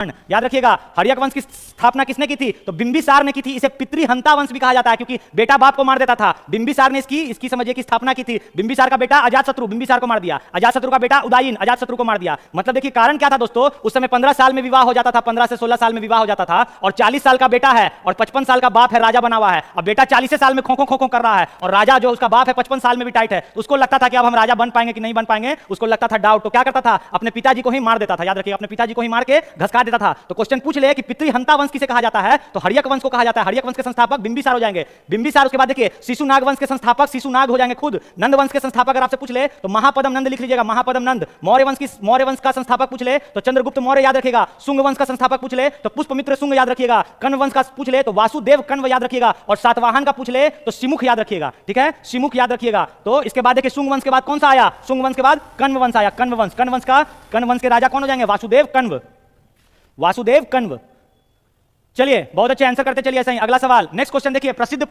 याद रखिएगा, हर्यक वंश की स्थापना किसने की थी? तो बिंबिसार ने की थी। इसे पितृहंता वंश भी कहा जाता है क्योंकि बेटा बाप को मार देता था। बिंबिसार ने इसकी समझिए कि स्थापना की थी। बिंबिसार का बेटा अजातशत्रु बिंबिसार को मार दिया, अजातशत्रु का बेटा उदयन अजातशत्रु को मार दिया। मतलब देखिए कारण क्या था दोस्तों, उस समय 15 साल में विवाह हो जाता था, 15 से 16 साल में विवाह हो जाता था। और 40 साल का बेटा है और 55 साल का बाप है, राजा बना हुआ है। अब बेटा 40 साल में खोखो खोखो कर रहा है और राजा जो उसका बाप है 55 साल में भी टाइट है। उसको लगता था कि अब हम राजा बन पाएंगे कि नहीं बन पाएंगे, उसको लगता था डाउट। तो क्या करता था, अपने पिताजी को ही मार देता था। याद रखिए, अपने पिताजी को ही मार के घसका देता था। तो क्वेश्चन पूछ ले कि पितृहंता वंश किसे कहा जाता है? तो हर्यक वंश को कहा जाता है। हर्यक वंश के संस्थापक बिंबिसार हो जाएंगे। बिंबिसार, उसके बाद देखिए शिशुनाग वंश के संस्थापक शिशुनाग हो जाएंगे खुद। नंद वंश के संस्थापक अगर आपसे पूछ ले तो महापदम नंद लिख लीजिएगा, महापदम नंद। मौर्य वंश का संस्थापक पूछ ले तो चंद्रगुप्त मौर्य याद रखिएगा। शुंग वंश का संस्थापक पूछ ले तो पुष्पमित्र शुंग याद रखिएगा। कण्व वंश का पूछ ले तो वासुदेव कण्व याद रखिएगा। और सातवाहन का पूछ ले तो शिमुख याद रखिएगा। ठीक है, शिमुख याद रखिएगा। तो इसके बाद देखिए शुंग वंश के बाद कौन सा आया? शुंग वंश के बाद कण्व वंश आया। कण्व वंश के राजा कौन हो जाएंगे? वासुदेव कण्व, वासुदेव कण्व। चलिए बहुत अच्छे आंसर करते चलिए। ऐसा ही अगला सवाल, नेक्स्ट क्वेश्चन देखिए। प्रसिद्ध